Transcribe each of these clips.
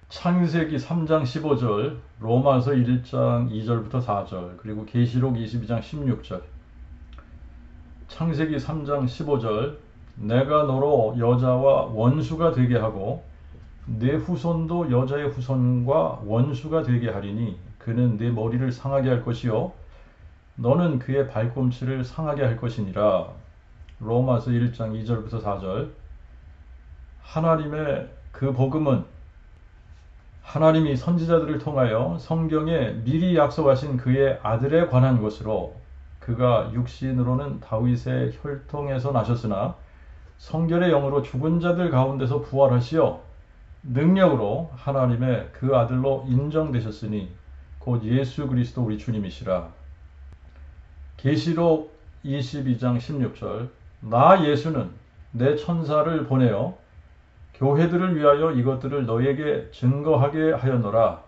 창세기 3장 15절, 로마서 1장 2절부터 4절, 그리고 계시록 22장 16절. 창세기 3장 15절, 내가 너로 여자와 원수가 되게 하고 내 후손도 여자의 후손과 원수가 되게 하리니 그는 내 머리를 상하게 할 것이요 너는 그의 발꿈치를 상하게 할 것이니라. 로마서 1장 2절부터 4절. 하나님의 그 복음은 하나님이 선지자들을 통하여 성경에 미리 약속하신 그의 아들에 관한 것으로, 그가 육신으로는 다윗의 혈통에서 나셨으나 성결의 영으로 죽은 자들 가운데서 부활하시어 능력으로 하나님의 그 아들로 인정되셨으니 곧 예수 그리스도 우리 주님이시라. 계시록 22장 16절, 나 예수는 내 천사를 보내어 교회들을 위하여 이것들을 너에게 증거하게 하였노라.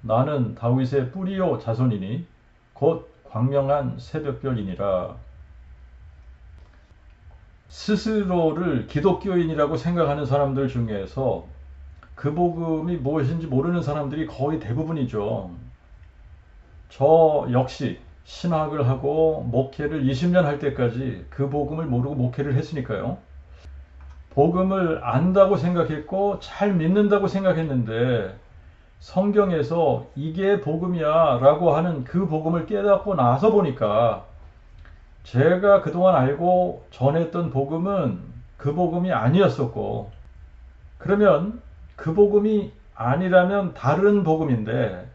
나는 다윗의 뿌리요 자손이니 곧 광명한 새벽별이니라. 스스로를 기독교인이라고 생각하는 사람들 중에서 그 복음이 무엇인지 모르는 사람들이 거의 대부분이죠. 저 역시 신학을 하고 목회를 20년 할 때까지 그 복음을 모르고 목회를 했으니까요. 복음을 안다고 생각했고 잘 믿는다고 생각했는데 성경에서 이게 복음이야 라고 하는 그 복음을 깨닫고 나서 보니까 제가 그동안 알고 전했던 복음은 그 복음이 아니었었고, 그러면 그 복음이 아니라면 다른 복음인데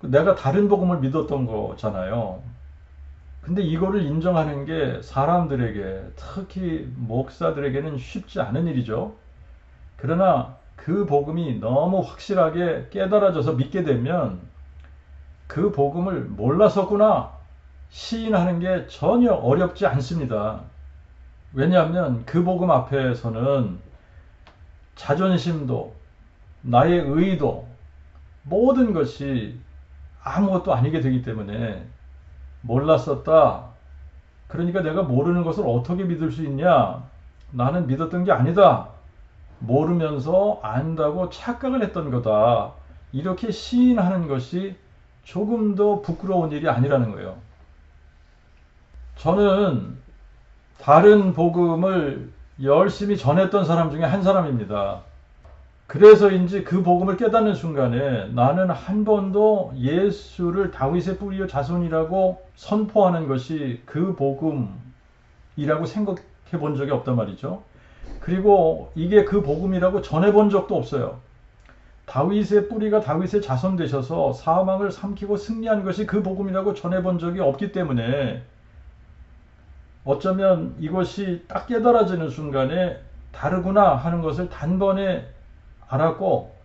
내가 다른 복음을 믿었던 거잖아요. 근데 이거를 인정하는 게 사람들에게, 특히 목사들에게는 쉽지 않은 일이죠. 그러나 그 복음이 너무 확실하게 깨달아져서 믿게 되면 그 복음을 몰랐었구나 시인하는 게 전혀 어렵지 않습니다. 왜냐하면 그 복음 앞에서는 자존심도 나의 의도 모든 것이 아무것도 아니게 되기 때문에 몰랐었다. 그러니까 내가 모르는 것을 어떻게 믿을 수 있냐? 나는 믿었던 게 아니다. 모르면서 안다고 착각을 했던 거다. 이렇게 시인하는 것이 조금 더 부끄러운 일이 아니라는 거예요. 저는 다른 복음을 열심히 전했던 사람 중에 한 사람입니다. 그래서인지 그 복음을 깨닫는 순간에 나는 한 번도 예수를 다윗의 뿌리요 자손이라고 선포하는 것이 그 복음이라고 생각해 본 적이 없단 말이죠. 그리고 이게 그 복음이라고 전해 본 적도 없어요. 다윗의 뿌리가 다윗의 자손 되셔서 사망을 삼키고 승리한 것이 그 복음이라고 전해 본 적이 없기 때문에 어쩌면 이것이 딱 깨달아지는 순간에 다르구나 하는 것을 단번에 알았고,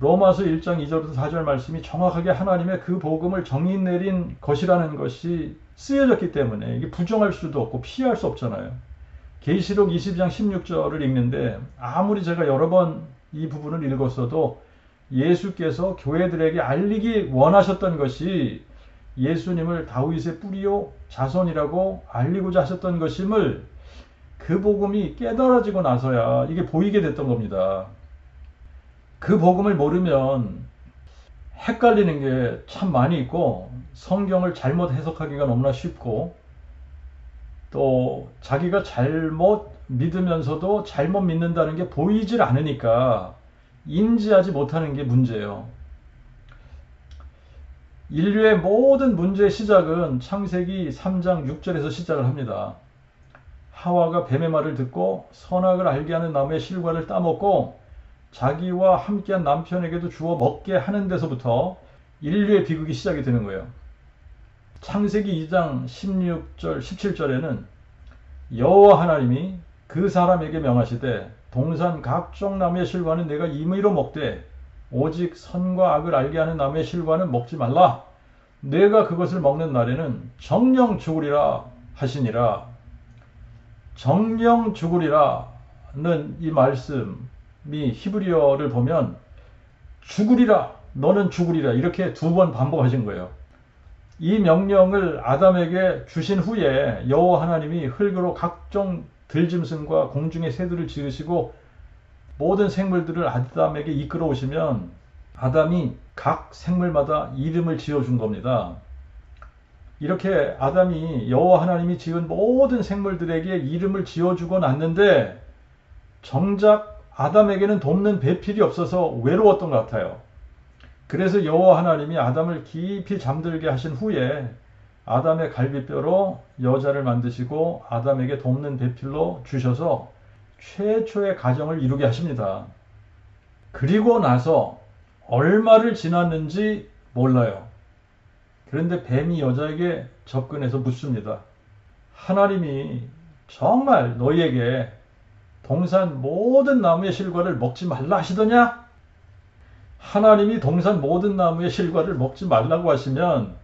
로마서 1장 2절부터 4절 말씀이 정확하게 하나님의 그 복음을 정의 내린 것이라는 것이 쓰여졌기 때문에 이게 부정할 수도 없고 피할 수 없잖아요. 계시록 22장 16절을 읽는데 아무리 제가 여러 번 이 부분을 읽었어도 예수께서 교회들에게 알리기 원하셨던 것이 예수님을 다윗의 뿌리요 자손이라고 알리고자 하셨던 것임을 그 복음이 깨달아지고 나서야 이게 보이게 됐던 겁니다. 그 복음을 모르면 헷갈리는 게 참 많이 있고 성경을 잘못 해석하기가 너무나 쉽고 또 자기가 잘못 믿으면서도 잘못 믿는다는 게 보이질 않으니까 인지하지 못하는 게 문제예요. 인류의 모든 문제의 시작은 창세기 3장 6절에서 시작을 합니다. 하와가 뱀의 말을 듣고 선악을 알게 하는 나무의 실과를 따먹고 자기와 함께한 남편에게도 주어 먹게 하는 데서부터 인류의 비극이 시작이 되는 거예요. 창세기 2장 16절 17절에는 여호와 하나님이 그 사람에게 명하시되 동산 각종 나무의 실과는 내가 임의로 먹되 오직 선과 악을 알게 하는 나무의 실과는 먹지 말라. 내가 그것을 먹는 날에는 정령 죽으리라 하시니라. 정령 죽으리라는 이 말씀이 히브리어를 보면 죽으리라, 너는 죽으리라 이렇게 두 번 반복하신 거예요. 이 명령을 아담에게 주신 후에 여호와 하나님이 흙으로 각종 들짐승과 공중의 새들을 지으시고 모든 생물들을 아담에게 이끌어 오시면 아담이 각 생물마다 이름을 지어준 겁니다. 이렇게 아담이 여호와 하나님이 지은 모든 생물들에게 이름을 지어주고 났는데 정작 아담에게는 돕는 배필이 없어서 외로웠던 것 같아요. 그래서 여호와 하나님이 아담을 깊이 잠들게 하신 후에 아담의 갈비뼈로 여자를 만드시고 아담에게 돕는 배필로 주셔서 최초의 가정을 이루게 하십니다. 그리고 나서 얼마를 지났는지 몰라요. 그런데 뱀이 여자에게 접근해서 묻습니다. 하나님이 정말 너희에게 동산 모든 나무의 실과를 먹지 말라 하시더냐? 하나님이 동산 모든 나무의 실과를 먹지 말라고 하시면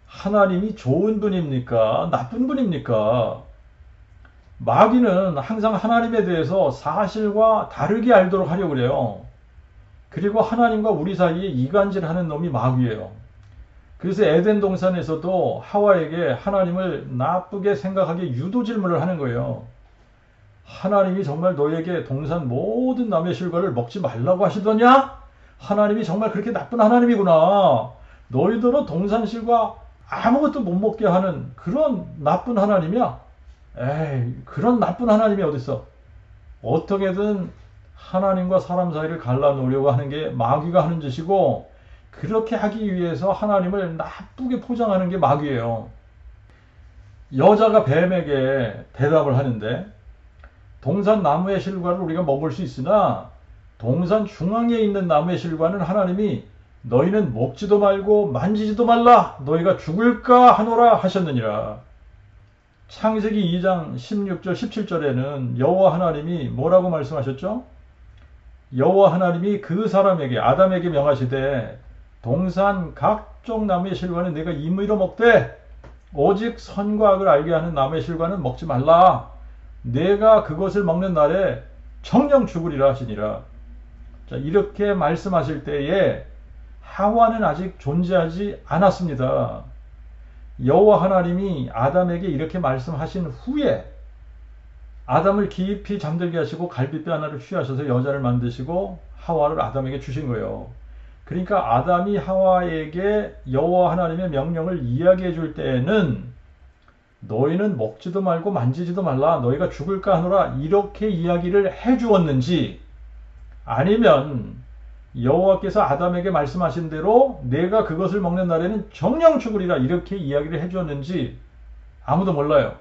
하나님이 좋은 분입니까? 나쁜 분입니까? 마귀는 항상 하나님에 대해서 사실과 다르게 알도록 하려고 그래요. 그리고 하나님과 우리 사이에 이간질하는 놈이 마귀예요. 그래서 에덴 동산에서도 하와에게 하나님을 나쁘게 생각하게 유도 질문을 하는 거예요. 하나님이 정말 너에게 동산 모든 나무의 실과를 먹지 말라고 하시더냐? 하나님이 정말 그렇게 나쁜 하나님이구나. 너희들은 동산 실과 아무것도 못 먹게 하는 그런 나쁜 하나님이야. 에이, 그런 나쁜 하나님이 어딨어. 어떻게든 하나님과 사람 사이를 갈라놓으려고 하는 게 마귀가 하는 짓이고, 그렇게 하기 위해서 하나님을 나쁘게 포장하는 게 마귀예요. 여자가 뱀에게 대답을 하는데, 동산 나무의 실과를 우리가 먹을 수 있으나 동산 중앙에 있는 나무의 실과는 하나님이 너희는 먹지도 말고 만지지도 말라, 너희가 죽을까 하노라 하셨느니라. 창세기 2장 16절 17절에는 여호와 하나님이 뭐라고 말씀하셨죠? 여호와 하나님이 그 사람에게 아담에게 명하시되 동산 각종 나무의 실과는 내가 임의로 먹되 오직 선과 악을 알게 하는 나무의 실과는 먹지 말라. 내가 그것을 먹는 날에 정령 죽으리라 하시니라. 자, 이렇게 말씀하실 때에 하와는 아직 존재하지 않았습니다. 여호와 하나님이 아담에게 이렇게 말씀하신 후에 아담을 깊이 잠들게 하시고 갈비뼈 하나를 취하셔서 여자를 만드시고 하와를 아담에게 주신 거예요. 그러니까 아담이 하와에게 여호와 하나님의 명령을 이야기해 줄 때에는 너희는 먹지도 말고 만지지도 말라, 너희가 죽을까 하노라, 이렇게 이야기를 해 주었는지, 아니면 여호와께서 아담에게 말씀하신 대로 내가 그것을 먹는 날에는 정령 죽으리라 이렇게 이야기를 해 주었는지 아무도 몰라요.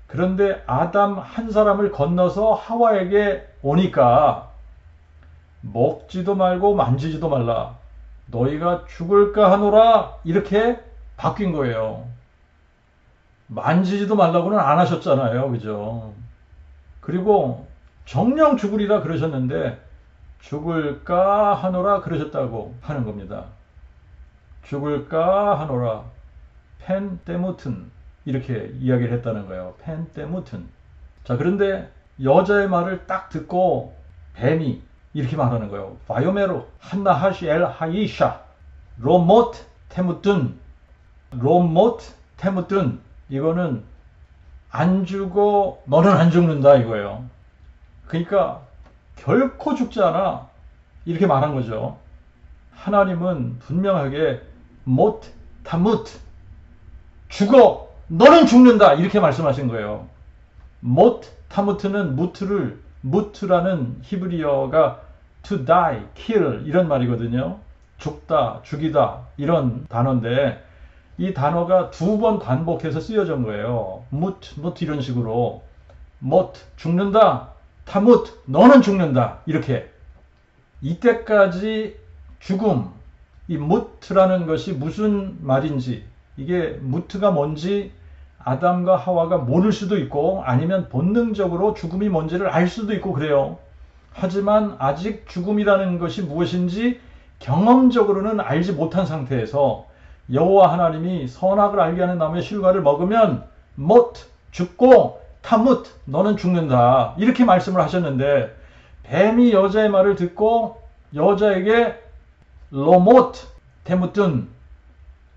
그런데 아담 한 사람을 건너서 하와에게 오니까 먹지도 말고 만지지도 말라, 너희가 죽을까 하노라 이렇게 바뀐 거예요. 만지지도 말라고는 안 하셨잖아요. 그죠? 그리고 정령 죽으리라 그러셨는데 죽을까 하노라 그러셨다고 하는 겁니다. 죽을까 하노라, 펜 때무튼, 이렇게 이야기를 했다는 거예요. 펜 때무튼. 자, 그런데 여자의 말을 딱 듣고 뱀이 이렇게 말하는 거예요. 바요메로 한나하시 엘 하이샤 로못 테무튼. 로못 테무튼, 이거는 안 죽어 너는 안 죽는다 이거예요. 그러니까 결코 죽지 않아 이렇게 말한 거죠. 하나님은 분명하게 못 타무트, 죽어 너는 죽는다 이렇게 말씀하신 거예요. 못 타무트는 무트라는 히브리어가 to die, kill 이런 말이거든요. 죽다, 죽이다 이런 단어인데 이 단어가 두 번 반복해서 쓰여진 거예요. 무트 이런 식으로. 못 죽는다, 타무트 너는 죽는다 이렇게. 이때까지 죽음, 이 무트라는 것이 무슨 말인지, 이게 무트가 뭔지 아담과 하와가 모를 수도 있고 아니면 본능적으로 죽음이 뭔지를 알 수도 있고 그래요. 하지만 아직 죽음이라는 것이 무엇인지 경험적으로는 알지 못한 상태에서 여호와 하나님이 선악을 알게 하는 나무의 실과를 먹으면 못 죽고 타무트 너는 죽는다 이렇게 말씀을 하셨는데, 뱀이 여자의 말을 듣고 여자에게 로못 테무튼,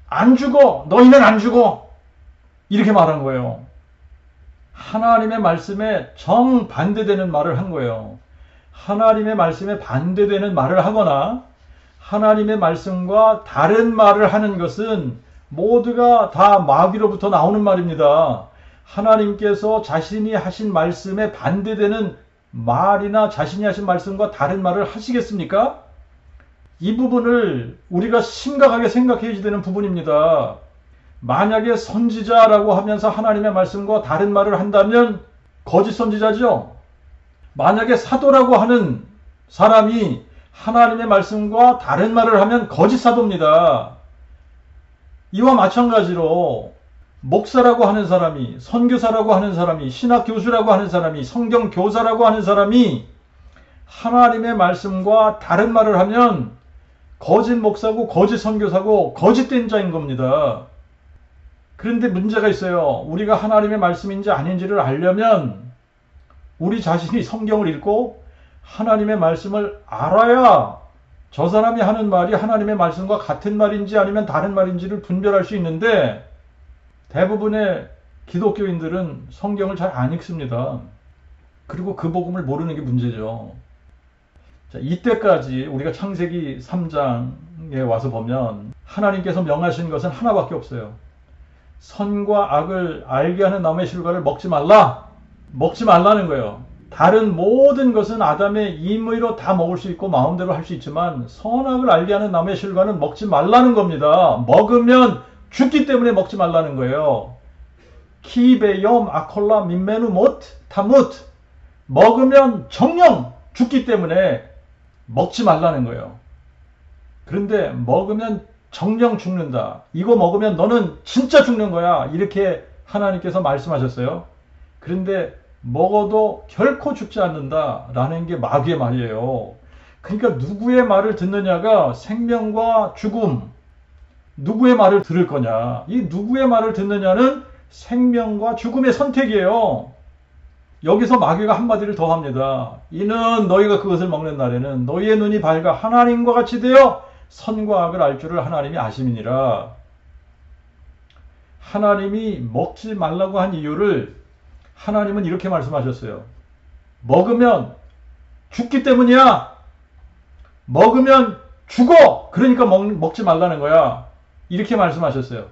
안 죽어 너희는 안 죽어 이렇게 말한 거예요. 하나님의 말씀에 정반대되는 말을 한 거예요. 하나님의 말씀에 반대되는 말을 하거나 하나님의 말씀과 다른 말을 하는 것은 모두가 다 마귀로부터 나오는 말입니다. 하나님께서 자신이 하신 말씀에 반대되는 말이나 자신이 하신 말씀과 다른 말을 하시겠습니까? 이 부분을 우리가 심각하게 생각해야 되는 부분입니다. 만약에 선지자라고 하면서 하나님의 말씀과 다른 말을 한다면 거짓 선지자죠. 만약에 사도라고 하는 사람이 하나님의 말씀과 다른 말을 하면 거짓 사도입니다. 이와 마찬가지로 목사라고 하는 사람이, 선교사라고 하는 사람이, 신학교수라고 하는 사람이, 성경교사라고 하는 사람이 하나님의 말씀과 다른 말을 하면 거짓 목사고 거짓 선교사고 거짓된 자인 겁니다. 그런데 문제가 있어요. 우리가 하나님의 말씀인지 아닌지를 알려면 우리 자신이 성경을 읽고 하나님의 말씀을 알아야 저 사람이 하는 말이 하나님의 말씀과 같은 말인지 아니면 다른 말인지를 분별할 수 있는데 대부분의 기독교인들은 성경을 잘 안 읽습니다. 그리고 그 복음을 모르는 게 문제죠. 자, 이때까지 우리가 창세기 3장에 와서 보면 하나님께서 명하신 것은 하나밖에 없어요. 선과 악을 알게 하는 나무의 실과를 먹지 말라. 먹지 말라는 거예요. 다른 모든 것은 아담의 임의로 다 먹을 수 있고 마음대로 할 수 있지만 선악을 알게 하는 나무의 실과는 먹지 말라는 겁니다. 먹으면 죽기 때문에 먹지 말라는 거예요. 키베염 아콜라 민메누 못 타뭇. 먹으면 정령 죽기 때문에 먹지 말라는 거예요. 그런데 먹으면 정령 죽는다. 이거 먹으면 너는 진짜 죽는 거야. 이렇게 하나님께서 말씀하셨어요. 그런데 먹어도 결코 죽지 않는다라는 게 마귀의 말이에요. 그러니까 누구의 말을 듣느냐가 생명과 죽음, 누구의 말을 들을 거냐. 이 누구의 말을 듣느냐는 생명과 죽음의 선택이에요. 여기서 마귀가 한마디를 더 합니다. 이는 너희가 그것을 먹는 날에는 너희의 눈이 밝아 하나님과 같이 되어 선과 악을 알 줄을 하나님이 아심이니라. 하나님이 먹지 말라고 한 이유를 하나님은 이렇게 말씀하셨어요. 먹으면 죽기 때문이야. 먹으면 죽어. 그러니까 먹지 말라는 거야. 이렇게 말씀하셨어요.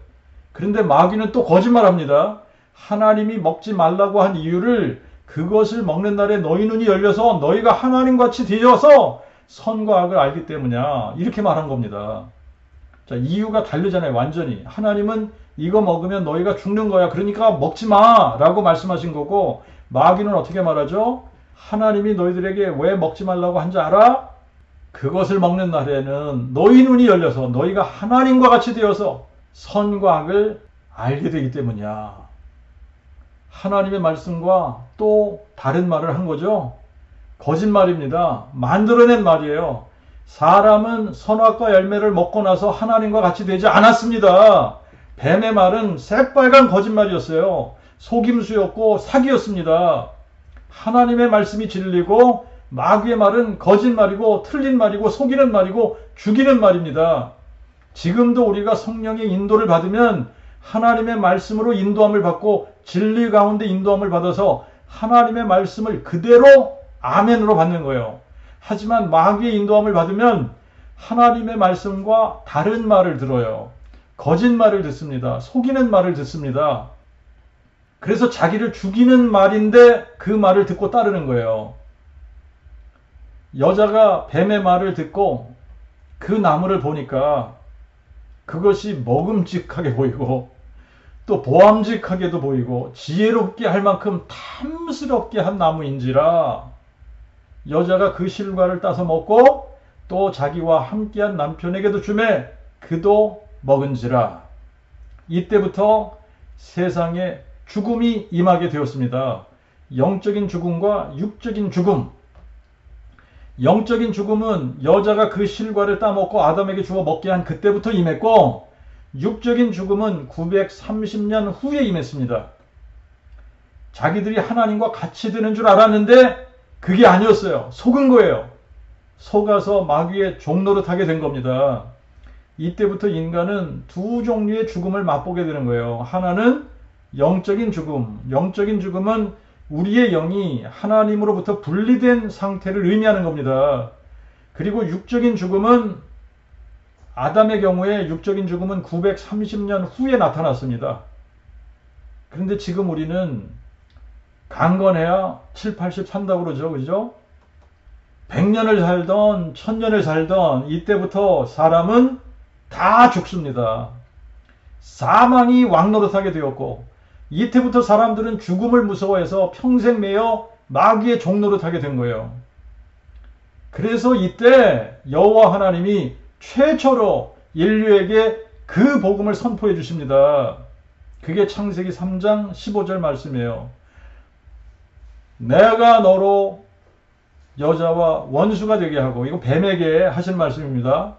그런데 마귀는 또 거짓말합니다. 하나님이 먹지 말라고 한 이유를 그것을 먹는 날에 너희 눈이 열려서 너희가 하나님같이 되어서 선과 악을 알기 때문이야. 이렇게 말한 겁니다. 자, 이유가 다르잖아요. 완전히. 하나님은 이거 먹으면 너희가 죽는 거야. 그러니까 먹지 마. 라고 말씀하신 거고 마귀는 어떻게 말하죠? 하나님이 너희들에게 왜 먹지 말라고 한지 알아? 그것을 먹는 날에는 너희 눈이 열려서 너희가 하나님과 같이 되어서 선과 악을 알게 되기 때문이야. 하나님의 말씀과 또 다른 말을 한 거죠. 거짓말입니다. 만들어낸 말이에요. 사람은 선악과 열매를 먹고 나서 하나님과 같이 되지 않았습니다. 뱀의 말은 새빨간 거짓말이었어요. 속임수였고 사기였습니다. 하나님의 말씀이 진리고 마귀의 말은 거짓말이고 틀린 말이고 속이는 말이고 죽이는 말입니다. 지금도 우리가 성령의 인도를 받으면 하나님의 말씀으로 인도함을 받고 진리 가운데 인도함을 받아서 하나님의 말씀을 그대로 아멘으로 받는 거예요. 하지만 마귀의 인도함을 받으면 하나님의 말씀과 다른 말을 들어요. 거짓말을 듣습니다. 속이는 말을 듣습니다. 그래서 자기를 죽이는 말인데 그 말을 듣고 따르는 거예요. 여자가 뱀의 말을 듣고 그 나무를 보니까 그것이 먹음직하게 보이고 또 보암직하게도 보이고 지혜롭게 할 만큼 탐스럽게 한 나무인지라 여자가 그 실과를 따서 먹고 또 자기와 함께한 남편에게도 주매 그도 먹은지라. 이때부터 세상에 죽음이 임하게 되었습니다. 영적인 죽음과 육적인 죽음. 영적인 죽음은 여자가 그 실과를 따먹고 아담에게 주어 먹게 한 그때부터 임했고 육적인 죽음은 930년 후에 임했습니다. 자기들이 하나님과 같이 되는 줄 알았는데 그게 아니었어요. 속은 거예요. 속아서 마귀의 종노릇하게 된 겁니다. 이때부터 인간은 두 종류의 죽음을 맛보게 되는 거예요. 하나는 영적인 죽음. 영적인 죽음은 우리의 영이 하나님으로부터 분리된 상태를 의미하는 겁니다. 그리고 육적인 죽음은 아담의 경우에 육적인 죽음은 930년 후에 나타났습니다. 그런데 지금 우리는 강건해야 7, 80 산다고 그러죠. 그죠? 100년을 살던 1000년을 살던 이때부터 사람은 다 죽습니다. 사망이 왕노릇하게 되었고 이때부터 사람들은 죽음을 무서워해서 평생 매여 마귀의 종노릇하게 된 거예요. 그래서 이때 여호와 하나님이 최초로 인류에게 그 복음을 선포해 주십니다. 그게 창세기 3장 15절 말씀이에요. 내가 너로 여자와 원수가 되게 하고, 이거 뱀에게 하신 말씀입니다.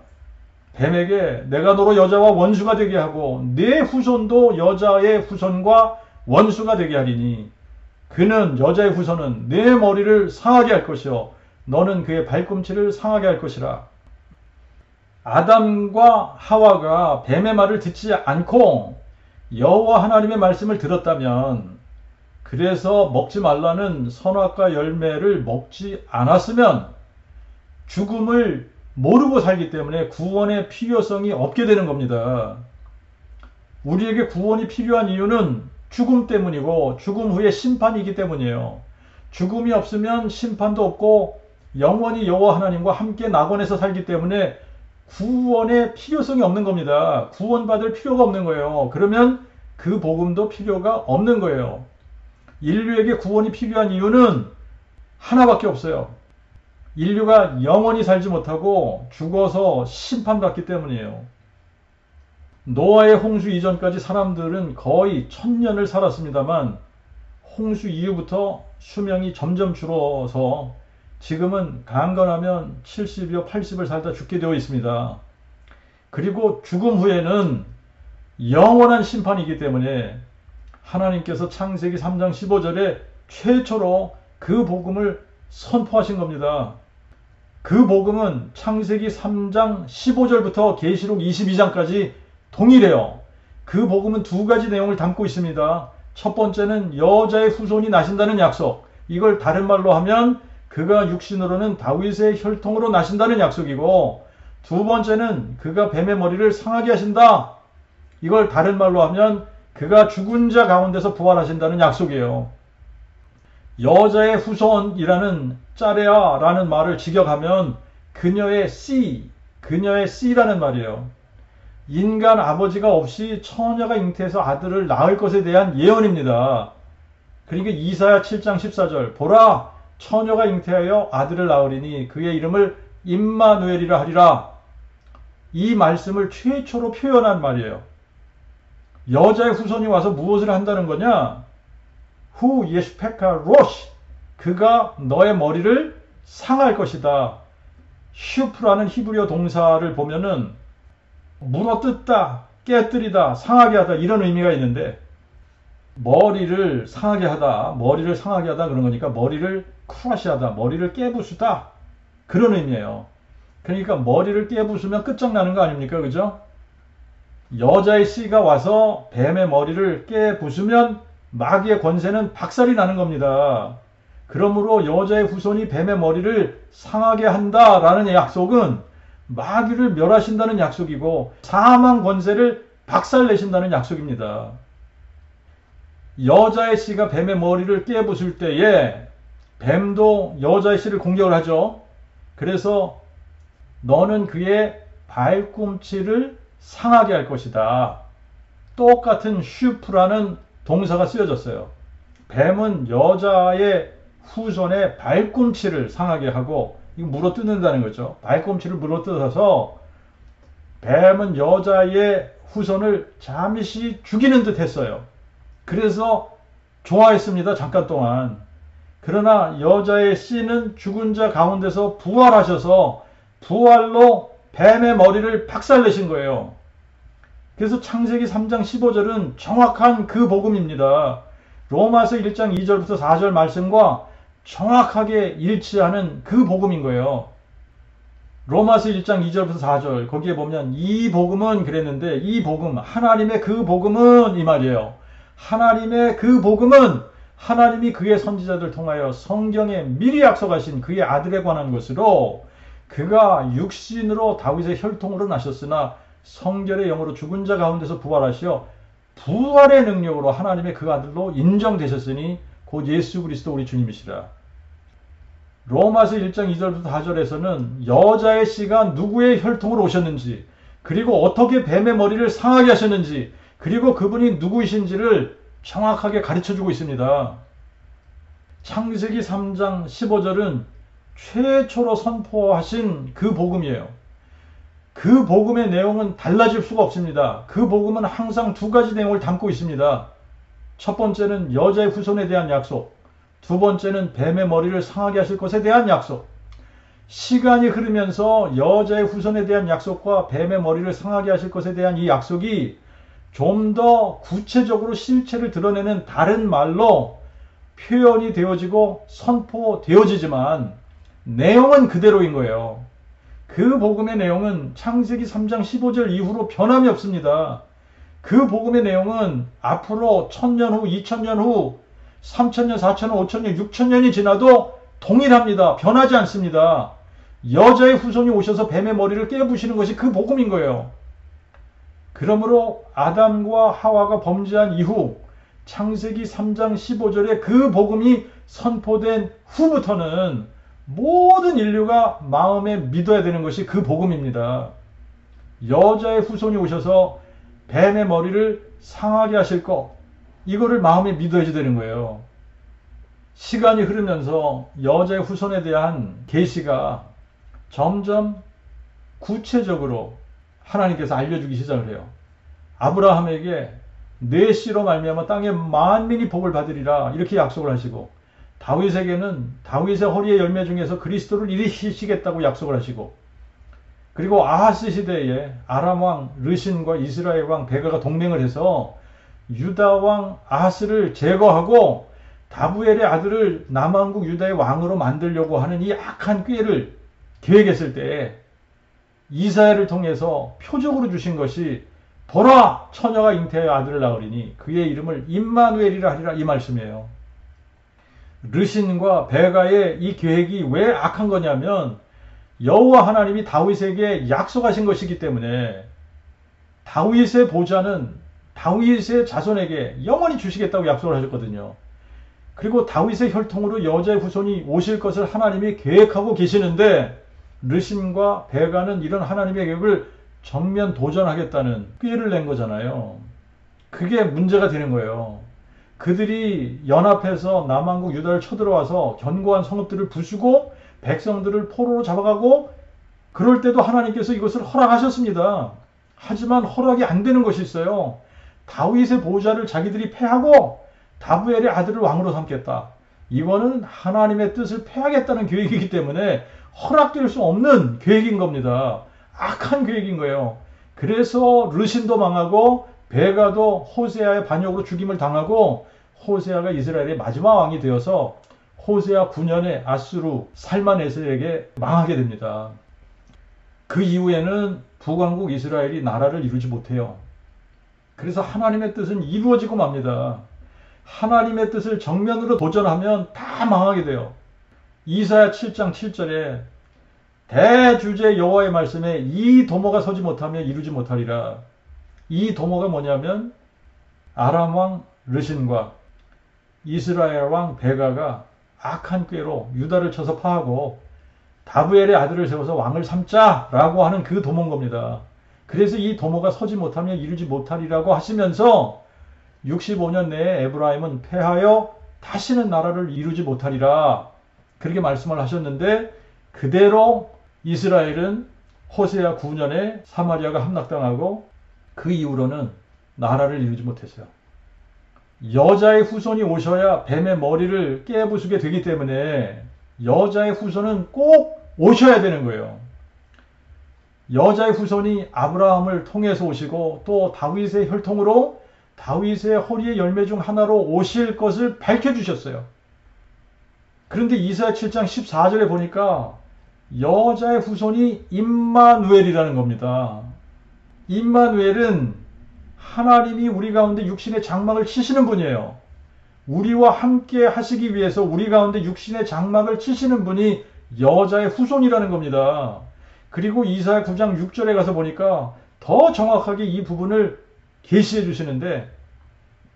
뱀에게 내가 너로 여자와 원수가 되게 하고 네 후손도 여자의 후손과 원수가 되게 하리니 그는 여자의 후손은 네 머리를 상하게 할 것이요 너는 그의 발꿈치를 상하게 할 것이라. 아담과 하와가 뱀의 말을 듣지 않고 여호와 하나님의 말씀을 들었다면, 그래서 먹지 말라는 선악과 열매를 먹지 않았으면 죽음을 모르고 살기 때문에 구원의 필요성이 없게 되는 겁니다. 우리에게 구원이 필요한 이유는 죽음 때문이고 죽음 후에 심판이기 때문이에요. 죽음이 없으면 심판도 없고 영원히 여호와 하나님과 함께 낙원에서 살기 때문에 구원의 필요성이 없는 겁니다. 구원받을 필요가 없는 거예요. 그러면 그 복음도 필요가 없는 거예요. 인류에게 구원이 필요한 이유는 하나밖에 없어요. 인류가 영원히 살지 못하고 죽어서 심판받기 때문이에요. 노아의 홍수 이전까지 사람들은 거의 1000년을 살았습니다만 홍수 이후부터 수명이 점점 줄어서 지금은 강건하면 70여 80을 살다 죽게 되어 있습니다. 그리고 죽음 후에는 영원한 심판이기 때문에 하나님께서 창세기 3장 15절에 최초로 그 복음을 선포하신 겁니다. 그 복음은 창세기 3장 15절부터 계시록 22장까지 동일해요. 그 복음은 두 가지 내용을 담고 있습니다. 첫 번째는 여자의 후손이 나신다는 약속. 이걸 다른 말로 하면 그가 육신으로는 다윗의 혈통으로 나신다는 약속이고, 두 번째는 그가 뱀의 머리를 상하게 하신다. 이걸 다른 말로 하면 그가 죽은 자 가운데서 부활하신다는 약속이에요. 여자의 후손이라는 짜레아라는 말을 직역하면 그녀의 씨라는 말이에요. 인간 아버지가 없이 처녀가 잉태해서 아들을 낳을 것에 대한 예언입니다. 그러니까 이사야 7장 14절 보라 처녀가 잉태하여 아들을 낳으리니 그의 이름을 임마누엘이라 하리라. 이 말씀을 최초로 표현한 말이에요. 여자의 후손이 와서 무엇을 한다는 거냐? 후 예슈페카 로시, 그가 너의 머리를 상할 것이다. 슈프라는 히브리어 동사를 보면은 물어뜯다, 깨뜨리다, 상하게 하다 이런 의미가 있는데, 머리를 상하게 하다 그런 거니까 머리를 크러쉬하다, 머리를 깨부수다 그런 의미예요. 그러니까 머리를 깨부수면 끝장나는 거 아닙니까? 그죠? 여자의 씨가 와서 뱀의 머리를 깨부수면 마귀의 권세는 박살이 나는 겁니다. 그러므로 여자의 후손이 뱀의 머리를 상하게 한다라는 약속은 마귀를 멸하신다는 약속이고 사망 권세를 박살내신다는 약속입니다. 여자의 씨가 뱀의 머리를 깨부술 때에 뱀도 여자의 씨를 공격을 하죠. 그래서 너는 그의 발꿈치를 상하게 할 것이다. 똑같은 슈프라는 동사가 쓰여졌어요. 뱀은 여자의 후손의 발꿈치를 상하게 하고, 이거 물어뜯는다는 거죠. 발꿈치를 물어뜯어서 뱀은 여자의 후손을 잠시 죽이는 듯 했어요. 그래서 좋아했습니다. 잠깐 동안. 그러나 여자의 씨는 죽은 자 가운데서 부활하셔서 부활로 뱀의 머리를 박살내신 거예요. 그래서 창세기 3장 15절은 정확한 그 복음입니다. 로마서 1장 2절부터 4절 말씀과 정확하게 일치하는 그 복음인 거예요. 로마서 1장 2절부터 4절 거기에 보면 이 복음은 그랬는데, 이 복음, 하나님의 그 복음은 이 말이에요. 하나님의 그 복음은 하나님이 그의 선지자들 통하여 성경에 미리 약속하신 그의 아들에 관한 것으로 그가 육신으로 다윗의 혈통으로 나셨으나 성결의 영으로 죽은 자 가운데서 부활하시어 부활의 능력으로 하나님의 그 아들로 인정되셨으니 곧 예수 그리스도 우리 주님이시라. 로마서 1장 2절부터 4절에서는 여자의 씨가 누구의 혈통으로 오셨는지, 그리고 어떻게 뱀의 머리를 상하게 하셨는지, 그리고 그분이 누구이신지를 정확하게 가르쳐주고 있습니다. 창세기 3장 15절은 최초로 선포하신 그 복음이에요. 그 복음의 내용은 달라질 수가 없습니다. 그 복음은 항상 두 가지 내용을 담고 있습니다. 첫 번째는 여자의 후손에 대한 약속, 두 번째는 뱀의 머리를 상하게 하실 것에 대한 약속. 시간이 흐르면서 여자의 후손에 대한 약속과 뱀의 머리를 상하게 하실 것에 대한 이 약속이 좀 더 구체적으로 실체를 드러내는 다른 말로 표현이 되어지고 선포되어지지만 내용은 그대로인 거예요. 그 복음의 내용은 창세기 3장 15절 이후로 변함이 없습니다. 그 복음의 내용은 앞으로 1000년 후, 2000년 후, 3000년, 4000년, 5000년, 6000년이 지나도 동일합니다. 변하지 않습니다. 여자의 후손이 오셔서 뱀의 머리를 깨부시는 것이 그 복음인 거예요. 그러므로 아담과 하와가 범죄한 이후 창세기 3장 15절에 그 복음이 선포된 후부터는 모든 인류가 마음에 믿어야 되는 것이 그 복음입니다. 여자의 후손이 오셔서 뱀의 머리를 상하게 하실 것, 이거를 마음에 믿어야지 되는 거예요. 시간이 흐르면서 여자의 후손에 대한 계시가 점점 구체적으로 하나님께서 알려주기 시작을 해요. 아브라함에게 내 씨로 말미암아 땅의 만민이 복을 받으리라 이렇게 약속을 하시고, 다윗에게는 다윗의 허리의 열매 중에서 그리스도를 일으키시겠다고 약속을 하시고, 그리고 아하스 시대에 아람 왕 르신과 이스라엘 왕 베가가 동맹을 해서 유다 왕 아하스를 제거하고 다부엘의 아들을 남왕국 유다의 왕으로 만들려고 하는 이 악한 꾀를 계획했을 때 이사야를 통해서 표적으로 주신 것이 보라, 처녀가 잉태하여 아들을 낳으리니 그의 이름을 임마누엘이라 하리라, 이 말씀이에요. 르신과 베가의 이 계획이 왜 악한 거냐면 여호와 하나님이 다윗에게 약속하신 것이기 때문에 다윗의 보좌는 다윗의 자손에게 영원히 주시겠다고 약속을 하셨거든요. 그리고 다윗의 혈통으로 여자의 후손이 오실 것을 하나님이 계획하고 계시는데 르신과 베가는 이런 하나님의 계획을 정면 도전하겠다는 꾀를 낸 거잖아요. 그게 문제가 되는 거예요. 그들이 연합해서 남왕국 유다를 쳐들어와서 견고한 성읍들을 부수고 백성들을 포로로 잡아가고, 그럴 때도 하나님께서 이것을 허락하셨습니다. 하지만 허락이 안 되는 것이 있어요. 다윗의 보좌를 자기들이 패하고 다부엘의 아들을 왕으로 삼겠다. 이거는 하나님의 뜻을 패하겠다는 계획이기 때문에 허락될 수 없는 계획인 겁니다. 악한 계획인 거예요. 그래서 르신도 망하고 베가도 호세아의 반역으로 죽임을 당하고 호세아가 이스라엘의 마지막 왕이 되어서 호세아 9년에 아수르 살마네ser에게 망하게 됩니다. 그 이후에는 북왕국 이스라엘이 나라를 이루지 못해요. 그래서 하나님의 뜻은 이루어지고 맙니다. 하나님의 뜻을 정면으로 도전하면 다 망하게 돼요. 이사야 7장 7절에 대주제 여호와의 말씀에 이 도모가 서지 못하며 이루지 못하리라. 이 도모가 뭐냐면 아람 왕 르신과 이스라엘 왕 베가가 악한 꾀로 유다를 쳐서 파하고 다부엘의 아들을 세워서 왕을 삼자라고 하는 그 도모인 겁니다. 그래서 이 도모가 서지 못하며 이루지 못하리라고 하시면서 65년 내에 에브라임은 패하여 다시는 나라를 이루지 못하리라, 그렇게 말씀을 하셨는데 그대로 이스라엘은 호세아 9년에 사마리아가 함락당하고 그 이후로는 나라를 이루지 못했어요. 여자의 후손이 오셔야 뱀의 머리를 깨부수게 되기 때문에 여자의 후손은 꼭 오셔야 되는 거예요. 여자의 후손이 아브라함을 통해서 오시고 또 다윗의 혈통으로 다윗의 허리의 열매 중 하나로 오실 것을 밝혀주셨어요. 그런데 이사야 7장 14절에 보니까 여자의 후손이 임마누엘이라는 겁니다. 임마누엘은 하나님이 우리 가운데 육신의 장막을 치시는 분이에요. 우리와 함께 하시기 위해서 우리 가운데 육신의 장막을 치시는 분이 여자의 후손이라는 겁니다. 그리고 이사야 9장 6절에 가서 보니까 더 정확하게 이 부분을 계시해 주시는데,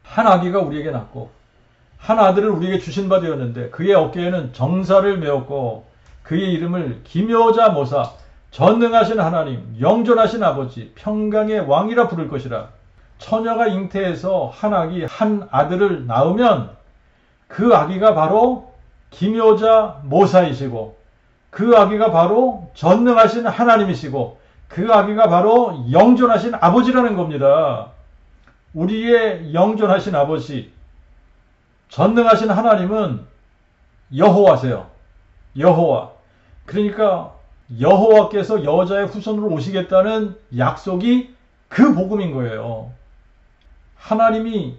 한 아기가 우리에게 낳고 한 아들을 우리에게 주신 바 되었는데 그의 어깨에는 정사를 메었고 그의 이름을 기묘자 모사, 전능하신 하나님, 영존하신 아버지, 평강의 왕이라 부를 것이라. 처녀가 잉태해서 한 아기, 한 아들을 낳으면 그 아기가 바로 기묘자 모사이시고, 그 아기가 바로 전능하신 하나님이시고, 그 아기가 바로 영존하신 아버지라는 겁니다. 우리의 영존하신 아버지, 전능하신 하나님은 여호와세요. 여호와. 그러니까 여호와께서 여자의 후손으로 오시겠다는 약속이 그 복음인 거예요. 하나님이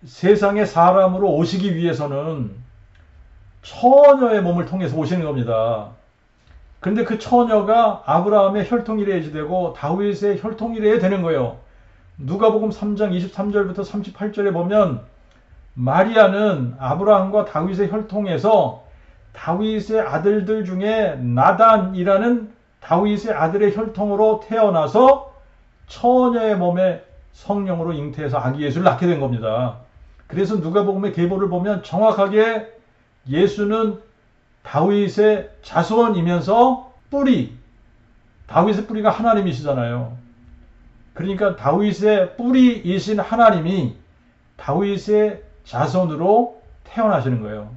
세상에 사람으로 오시기 위해서는 처녀의 몸을 통해서 오시는 겁니다. 그런데 그 처녀가 아브라함의 혈통이래야 되고 다윗의 혈통이래야 되는 거예요. 누가복음 3장 23절부터 38절에 보면 마리아는 아브라함과 다윗의 혈통에서 다윗의 아들들 중에 나단이라는 다윗의 아들의 혈통으로 태어나서 처녀의 몸에 성령으로 잉태해서 아기 예수를 낳게 된 겁니다. 그래서 누가복음의 계보를 보면 정확하게 예수는 다윗의 자손이면서 뿌리, 다윗의 뿌리가 하나님이시잖아요. 그러니까 다윗의 뿌리이신 하나님이 다윗의 자손으로 태어나시는 거예요.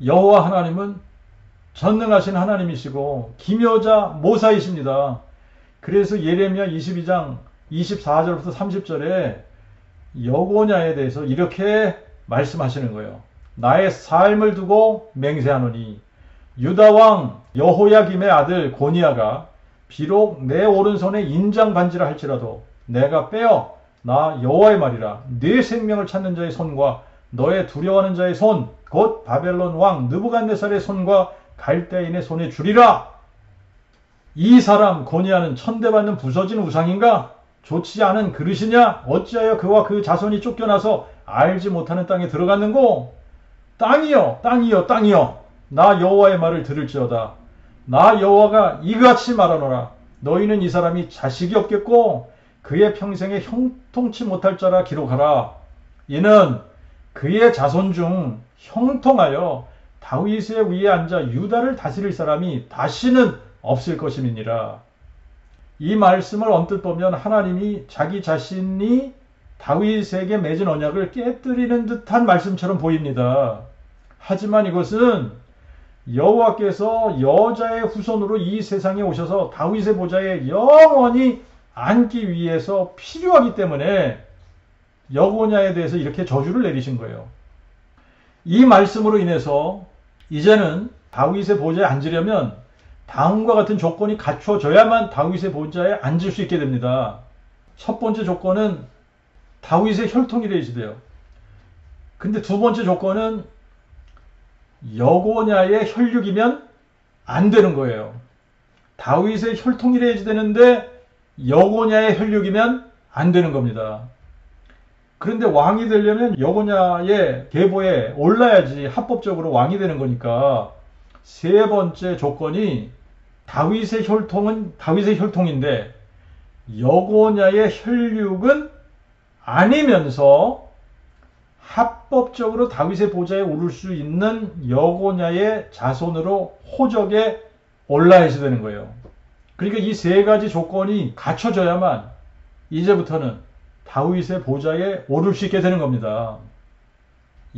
여호와 하나님은 전능하신 하나님이시고 기묘자 모사이십니다. 그래서 예레미야 22장 24절부터 30절에 여고냐에 대해서 이렇게 말씀하시는 거예요. 나의 삶을 두고 맹세하노니 유다 왕 여호야김의 아들 고니야가 비록 내 오른손에 인장 반지라 할지라도 내가 빼어 나 여호와의 말이라 네 생명을 찾는 자의 손과 너의 두려워하는 자의 손 곧 바벨론 왕 느부갓네살의 손과 갈대인의 손에 주리라. 이 사람 고니야는 천대받는 부서진 우상인가? 좋지 않은 그릇이냐? 어찌하여 그와 그 자손이 쫓겨나서 알지 못하는 땅에 들어갔는고? 땅이여 땅이여 땅이여 나 여호와의 말을 들을지어다. 나 여호와가 이같이 말하노라. 너희는 이 사람이 자식이 없겠고 그의 평생에 형통치 못할 자라 기록하라. 이는 그의 자손 중 형통하여 다윗의 위에 앉아 유다를 다스릴 사람이 다시는 없을 것임이니라. 이 말씀을 언뜻 보면 하나님이 자기 자신이 다윗에게 맺은 언약을 깨뜨리는 듯한 말씀처럼 보입니다. 하지만 이것은 여호와께서 여자의 후손으로 이 세상에 오셔서 다윗의 보좌에 영원히 앉기 위해서 필요하기 때문에 여고냐에 대해서 이렇게 저주를 내리신 거예요. 이 말씀으로 인해서 이제는 다윗의 보좌에 앉으려면 다음과 같은 조건이 갖춰져야만 다윗의 보좌에 앉을 수 있게 됩니다. 첫 번째 조건은 다윗의 혈통이래야 돼요. 근데 두 번째 조건은 여고냐의 혈육이면 안 되는 거예요. 다윗의 혈통이래야 되는데 여고냐의 혈육이면 안 되는 겁니다. 그런데 왕이 되려면 여고냐의 계보에 올라야지 합법적으로 왕이 되는 거니까 세 번째 조건이 다윗의 혈통은 다윗의 혈통인데 여고냐의 혈육은 아니면서 합법적으로 다윗의 보좌에 오를 수 있는 여고냐의 자손으로 호적에 올라야지 되는 거예요. 그러니까 이 세 가지 조건이 갖춰져야만 이제부터는 다윗의 보좌에 오를 수 있게 되는 겁니다.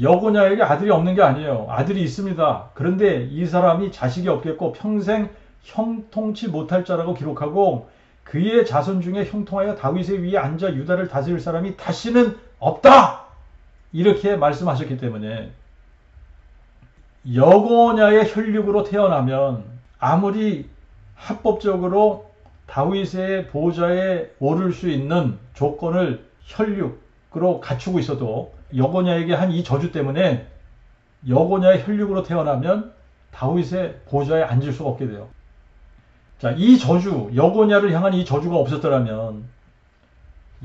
여고냐에게 아들이 없는 게 아니에요. 아들이 있습니다. 그런데 이 사람이 자식이 없겠고 평생 형통치 못할 자라고 기록하고 그의 자손 중에 형통하여 다윗의 위에 앉아 유다를 다스릴 사람이 다시는 없다! 이렇게 말씀하셨기 때문에 여고냐의 혈육으로 태어나면 아무리 합법적으로 다윗의 보좌에 오를 수 있는 조건을 혈육으로 갖추고 있어도 여고냐에게 한 이 저주 때문에 여고냐의 혈육으로 태어나면 다윗의 보좌에 앉을 수가 없게 돼요. 자, 이 저주, 여고냐를 향한 이 저주가 없었더라면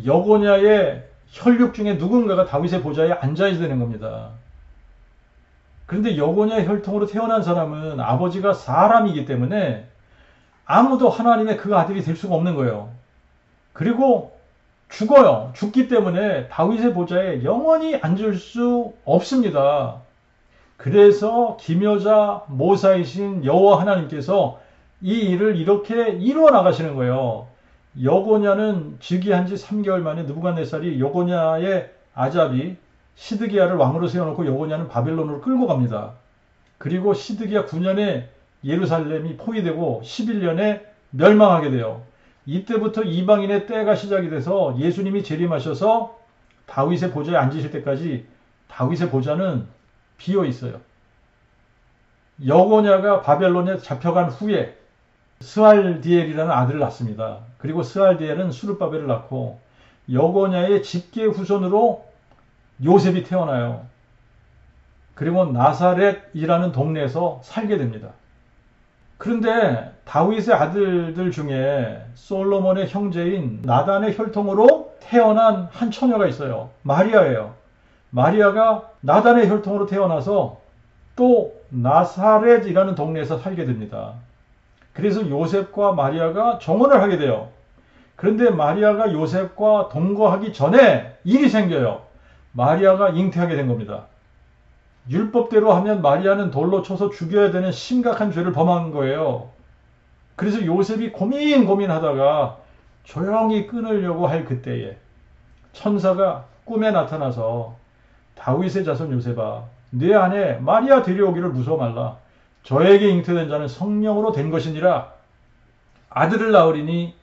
여고냐의 혈육 중에 누군가가 다윗의 보좌에 앉아야 되는 겁니다. 그런데 여고냐의 혈통으로 태어난 사람은 아버지가 사람이기 때문에 아무도 하나님의 그 아들이 될 수가 없는 거예요. 그리고 죽어요. 죽기 때문에 다윗의 보좌에 영원히 앉을 수 없습니다. 그래서 기묘자 모사이신 여호와 하나님께서 이 일을 이렇게 이루어 나가시는 거예요. 여고냐는 즉위한 지 3개월 만에 느부갓네살이 여고냐의 아잡이 시드기야를 왕으로 세워놓고 여고냐는 바벨론으로 끌고 갑니다. 그리고 시드기야 9년에 예루살렘이 포위되고 11년에 멸망하게 돼요. 이때부터 이방인의 때가 시작이 돼서 예수님이 재림하셔서 다윗의 보좌에 앉으실 때까지 다윗의 보좌는 비어 있어요. 여고냐가 바벨론에 잡혀간 후에 스알디엘이라는 아들을 낳습니다. 그리고 스알디엘은 수르바벨을 낳고 여고냐의 직계 후손으로 요셉이 태어나요. 그리고 나사렛이라는 동네에서 살게 됩니다. 그런데 다윗의 아들들 중에 솔로몬의 형제인 나단의 혈통으로 태어난 한 처녀가 있어요. 마리아예요. 마리아가 나단의 혈통으로 태어나서 또 나사렛이라는 동네에서 살게 됩니다. 그래서 요셉과 마리아가 정혼을 하게 돼요. 그런데 마리아가 요셉과 동거하기 전에 일이 생겨요. 마리아가 잉태하게 된 겁니다. 율법대로 하면 마리아는 돌로 쳐서 죽여야 되는 심각한 죄를 범한 거예요. 그래서 요셉이 고민하다가 조용히 끊으려고 할 그때에 천사가 꿈에 나타나서 다윗의 자손 요셉아, 내 안에 마리아 데려오기를 무서워 말라. 저에게 잉태된 자는 성령으로 된 것이니라. 아들을 낳으리니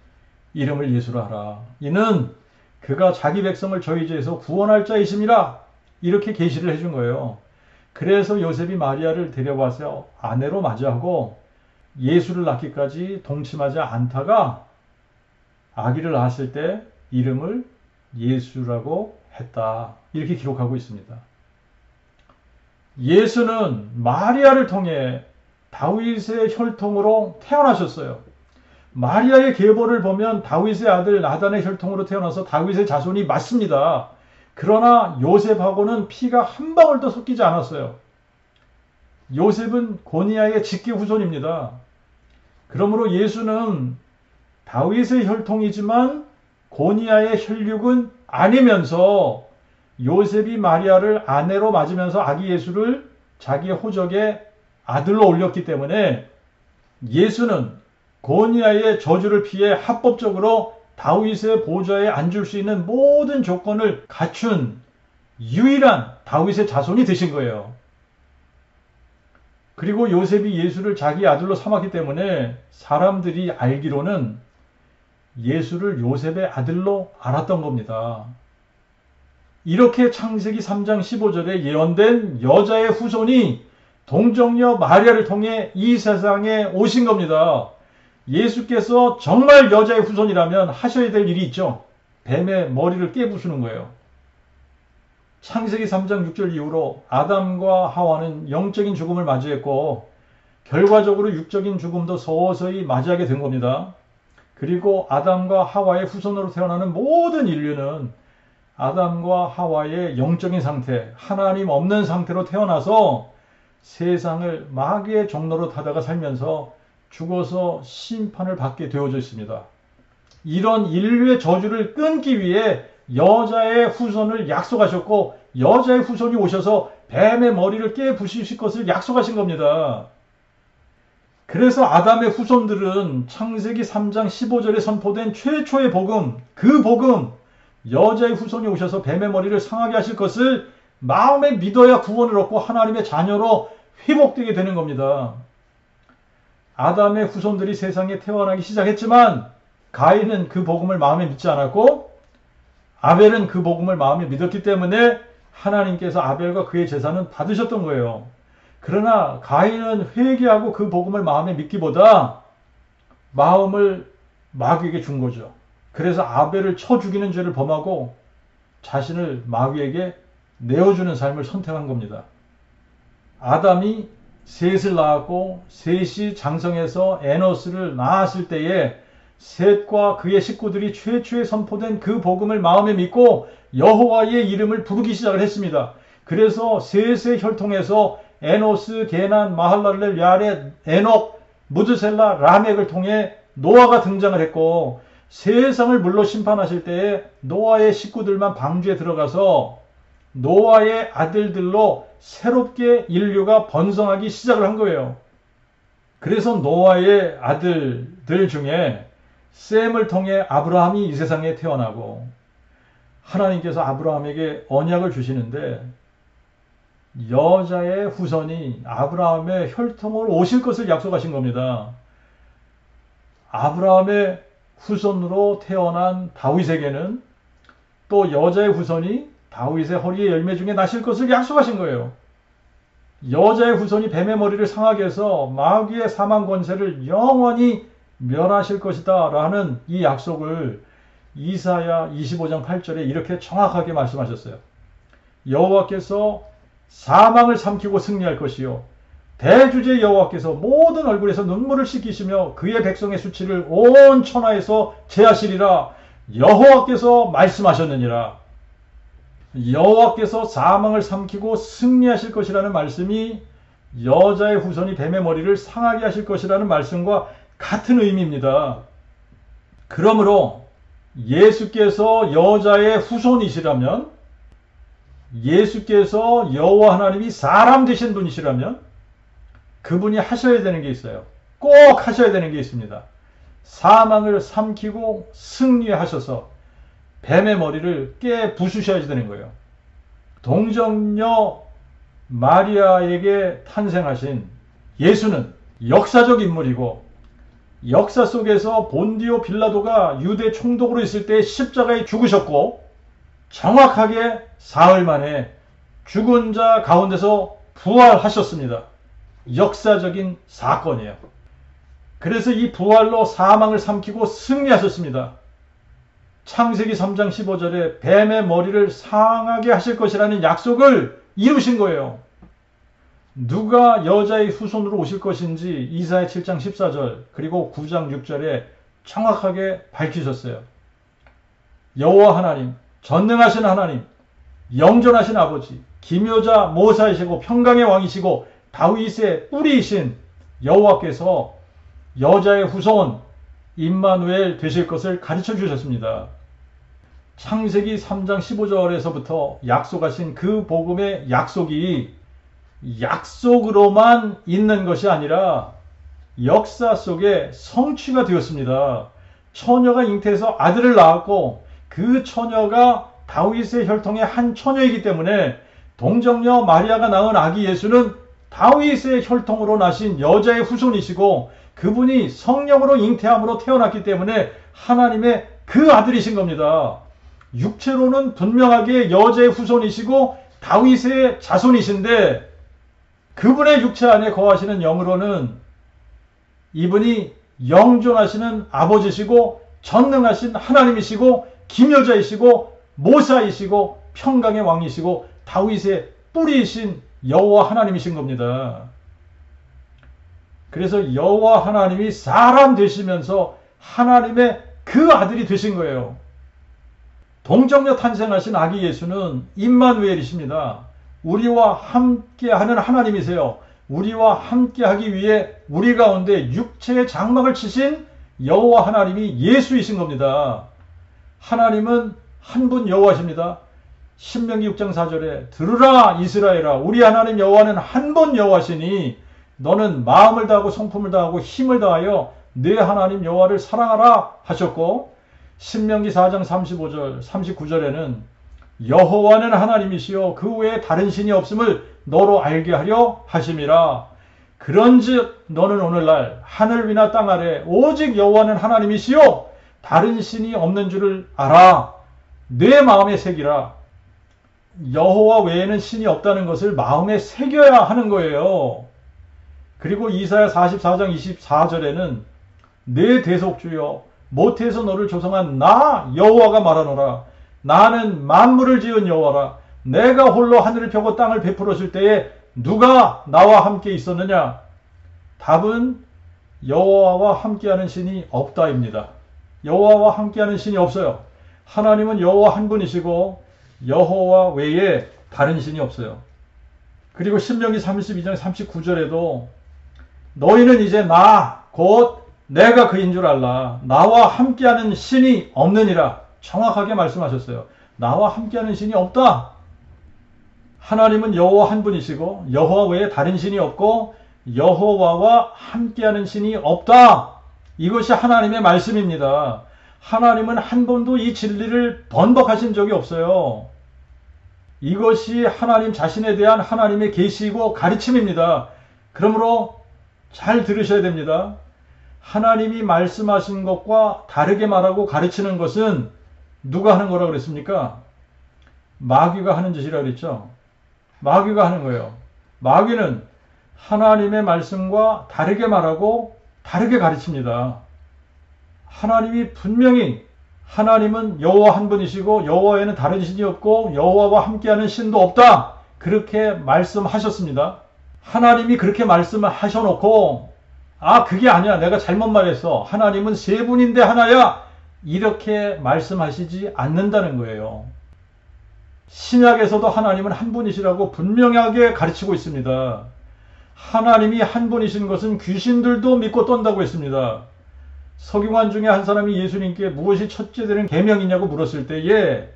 이름을 예수라 하라. 이는 그가 자기 백성을 저희 죄에서 구원할 자이심이라. 이렇게 계시를 해준 거예요. 그래서 요셉이 마리아를 데려와서 아내로 맞이하고 예수를 낳기까지 동침하지 않다가 아기를 낳았을 때 이름을 예수라고 했다. 이렇게 기록하고 있습니다. 예수는 마리아를 통해 다윗의 혈통으로 태어나셨어요. 마리아의 계보를 보면 다윗의 아들 나단의 혈통으로 태어나서 다윗의 자손이 맞습니다. 그러나 요셉하고는 피가 한 방울도 섞이지 않았어요. 요셉은 고니아의 직계 후손입니다. 그러므로 예수는 다윗의 혈통이지만 고니아의 혈육은 아니면서 요셉이 마리아를 아내로 맞으면서 아기 예수를 자기의 호적의 아들로 올렸기 때문에 예수는 고니아의 저주를 피해 합법적으로 다윗의 보좌에 앉을 수 있는 모든 조건을 갖춘 유일한 다윗의 자손이 되신 거예요. 그리고 요셉이 예수를 자기 아들로 삼았기 때문에 사람들이 알기로는 예수를 요셉의 아들로 알았던 겁니다. 이렇게 창세기 3장 15절에 예언된 여자의 후손이 동정녀 마리아를 통해 이 세상에 오신 겁니다. 예수께서 정말 여자의 후손이라면 하셔야 될 일이 있죠. 뱀의 머리를 깨부수는 거예요. 창세기 3장 6절 이후로 아담과 하와는 영적인 죽음을 맞이했고 결과적으로 육적인 죽음도 서서히 맞이하게 된 겁니다. 그리고 아담과 하와의 후손으로 태어나는 모든 인류는 아담과 하와의 영적인 상태, 하나님 없는 상태로 태어나서 세상을 마귀의 종로로 타다가 살면서 죽어서 심판을 받게 되어져 있습니다. 이런 인류의 저주를 끊기 위해 여자의 후손을 약속하셨고 여자의 후손이 오셔서 뱀의 머리를 깨부수실 것을 약속하신 겁니다. 그래서 아담의 후손들은 창세기 3장 15절에 선포된 최초의 복음, 그 복음, 여자의 후손이 오셔서 뱀의 머리를 상하게 하실 것을 마음에 믿어야 구원을 얻고 하나님의 자녀로 회복되게 되는 겁니다. 아담의 후손들이 세상에 태어나기 시작했지만 가인은 그 복음을 마음에 믿지 않았고 아벨은 그 복음을 마음에 믿었기 때문에 하나님께서 아벨과 그의 제사는 받으셨던 거예요. 그러나 가인은 회개하고 그 복음을 마음에 믿기보다 마음을 마귀에게 준 거죠. 그래서 아벨을 쳐 죽이는 죄를 범하고 자신을 마귀에게 내어주는 삶을 선택한 겁니다. 아담이 셋을 낳았고 셋이 장성해서 에노스를 낳았을 때에 셋과 그의 식구들이 최초에 선포된 그 복음을 마음에 믿고 여호와의 이름을 부르기 시작을 했습니다. 그래서 셋의 혈통에서 에노스, 게난, 마할랄렐, 야렛, 에녹, 무드셀라, 라멕을 통해 노아가 등장을 했고, 세상을 물로 심판하실 때에 노아의 식구들만 방주에 들어가서 노아의 아들들로 새롭게 인류가 번성하기 시작을 한 거예요. 그래서 노아의 아들들 중에 셈을 통해 아브라함이 이 세상에 태어나고, 하나님께서 아브라함에게 언약을 주시는데 여자의 후손이 아브라함의 혈통으로 오실 것을 약속하신 겁니다. 아브라함의 후손으로 태어난 다윗에게는 또 여자의 후손이 다윗의 허리의 열매 중에 나실 것을 약속하신 거예요. 여자의 후손이 뱀의 머리를 상하게 해서 마귀의 사망 권세를 영원히 멸하실 것이다 라는 이 약속을 이사야 25장 8절에 이렇게 정확하게 말씀하셨어요. 여호와께서 사망을 삼키고 승리할 것이요 대주제 여호와께서 모든 얼굴에서 눈물을 씻기시며 그의 백성의 수치를 온 천하에서 제하시리라. 여호와께서 말씀하셨느니라. 여호와께서 사망을 삼키고 승리하실 것이라는 말씀이 여자의 후손이 뱀의 머리를 상하게 하실 것이라는 말씀과 같은 의미입니다. 그러므로 예수께서 여자의 후손이시라면, 예수께서 여호와 하나님이 사람 되신 분이시라면 그분이 하셔야 되는 게 있어요. 꼭 하셔야 되는 게 있습니다. 사망을 삼키고 승리하셔서 뱀의 머리를 깨 부수셔야 되는 거예요. 동정녀 마리아에게 탄생하신 예수는 역사적 인물이고, 역사 속에서 본디오 빌라도가 유대 총독으로 있을 때 십자가에 죽으셨고, 정확하게 사흘 만에 죽은 자 가운데서 부활하셨습니다. 역사적인 사건이에요. 그래서 이 부활로 사망을 삼키고 승리하셨습니다. 창세기 3장 15절에 뱀의 머리를 상하게 하실 것이라는 약속을 이루신 거예요. 누가 여자의 후손으로 오실 것인지 이사야 7장 14절 그리고 9장 6절에 정확하게 밝히셨어요. 여호와 하나님, 전능하신 하나님, 영존하신 아버지, 기묘자 모사이시고 평강의 왕이시고 다윗의 뿌리이신 여호와께서 여자의 후손 임마누엘 되실 것을 가르쳐 주셨습니다. 창세기 3장 15절에서부터 약속하신 그 복음의 약속이 약속으로만 있는 것이 아니라 역사 속에 성취가 되었습니다. 처녀가 잉태해서 아들을 낳았고, 그 처녀가 다윗의 혈통의 한 처녀이기 때문에 동정녀 마리아가 낳은 아기 예수는 다윗의 혈통으로 나신 여자의 후손이시고, 그분이 성령으로 잉태함으로 태어났기 때문에 하나님의 그 아들이신 겁니다. 육체로는 분명하게 여자의 후손이시고 다윗의 자손이신데, 그분의 육체 안에 거하시는 영으로는 이분이 영존하시는 아버지시고 전능하신 하나님이시고 기묘자이시고 모사이시고 평강의 왕이시고 다윗의 뿌리이신 여호와 하나님이신 겁니다. 그래서 여호와 하나님이 사람 되시면서 하나님의 그 아들이 되신 거예요. 동정녀 탄생하신 아기 예수는 임마누엘이십니다. 우리와 함께하는 하나님이세요. 우리와 함께하기 위해 우리 가운데 육체의 장막을 치신 여호와 하나님이 예수이신 겁니다. 하나님은 한 분 여호와십니다. 신명기 6장 4절에 들으라 이스라엘아, 우리 하나님 여호와는 한 분 여호와시니 너는 마음을 다하고 성품을 다하고 힘을 다하여 내 하나님 여호와를 사랑하라 하셨고, 신명기 4장 35절 39절에는 여호와는 하나님이시요 그 외에 다른 신이 없음을 너로 알게 하려 하심이라. 그런즉 너는 오늘날 하늘 위나 땅 아래 오직 여호와는 하나님이시요 다른 신이 없는 줄을 알아. 내 마음에 새기라. 여호와 외에는 신이 없다는 것을 마음에 새겨야 하는 거예요. 그리고 이사야 44장 24절에는 내 대속주여 모태에서 너를 조성한 나 여호와가 말하노라. 나는 만물을 지은 여호와라. 내가 홀로 하늘을 펴고 땅을 베풀었을 때에 누가 나와 함께 있었느냐? 답은 여호와와 함께하는 신이 없다입니다. 여호와와 함께하는 신이 없어요. 하나님은 여호와 한 분이시고 여호와 외에 다른 신이 없어요. 그리고 신명기 32장 39절에도 너희는 이제 나 곧 내가 그인 줄 알라. 나와 함께하는 신이 없느니라. 정확하게 말씀하셨어요. 나와 함께하는 신이 없다. 하나님은 여호와 한 분이시고 여호와 외에 다른 신이 없고 여호와와 함께하는 신이 없다. 이것이 하나님의 말씀입니다. 하나님은 한 번도 이 진리를 번복하신 적이 없어요. 이것이 하나님 자신에 대한 하나님의 계시이고 가르침입니다. 그러므로 잘 들으셔야 됩니다. 하나님이 말씀하신 것과 다르게 말하고 가르치는 것은 누가 하는 거라고 그랬습니까? 마귀가 하는 짓이라고 그랬죠. 마귀가 하는 거예요. 마귀는 하나님의 말씀과 다르게 말하고 다르게 가르칩니다. 하나님이 분명히 하나님은 여호와 한 분이시고 여호와에는 다른 신이 없고 여호와와 함께하는 신도 없다. 그렇게 말씀하셨습니다. 하나님이 그렇게 말씀하셔놓고 그게 아니야. 내가 잘못 말했어. 하나님은 세 분인데 하나야. 이렇게 말씀하시지 않는다는 거예요. 신약에서도 하나님은 한 분이시라고 분명하게 가르치고 있습니다. 하나님이 한 분이신 것은 귀신들도 믿고 떤다고 했습니다. 서기관 중에 한 사람이 예수님께 무엇이 첫째 되는 계명이냐고 물었을 때에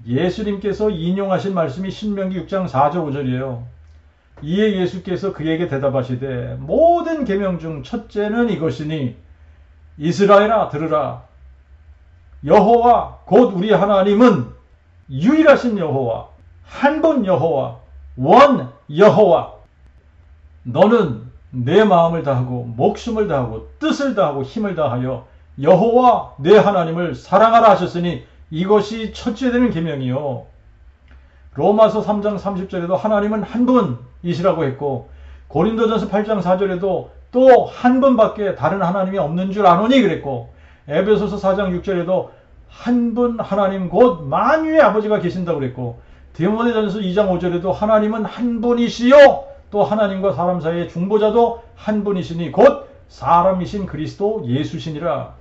예수님께서 인용하신 말씀이 신명기 6장 4절 5절이에요. 이에 예수께서 그에게 대답하시되 모든 계명 중 첫째는 이것이니 이스라엘아 들으라. 여호와 곧 우리 하나님은 유일하신 여호와, 한 분 여호와, 원 여호와. 너는 내 마음을 다하고 목숨을 다하고 뜻을 다하고 힘을 다하여 여호와 내 하나님을 사랑하라 하셨으니 이것이 첫째 되는 계명이요. 로마서 3장 30절에도 하나님은 한 분이시라고 했고 고린도전서 8장 4절에도 또 한 분밖에 다른 하나님이 없는 줄 아노니 그랬고 에베소서 4장 6절에도 한 분 하나님 곧 만유의 아버지가 계신다고 그랬고 디모데전서 2장 5절에도 하나님은 한 분이시요 또 하나님과 사람 사이의 중보자도 한 분이시니 곧 사람이신 그리스도 예수시니라.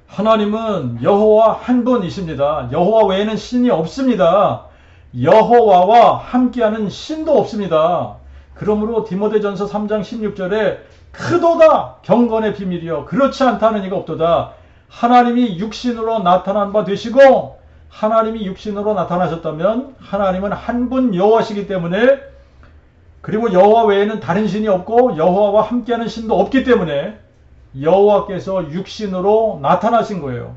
하나님은 여호와 한 분이십니다. 여호와 외에는 신이 없습니다. 여호와와 함께하는 신도 없습니다. 그러므로 디모데전서 3장 16절에 크도다 경건의 비밀이여 그렇지 않다는 이가 없도다. 하나님이 육신으로 나타난 바 되시고 하나님이 육신으로 나타나셨다면 하나님은 한 분 여호와시기 때문에 그리고 여호와 외에는 다른 신이 없고 여호와와 함께하는 신도 없기 때문에 여호와께서 육신으로 나타나신 거예요.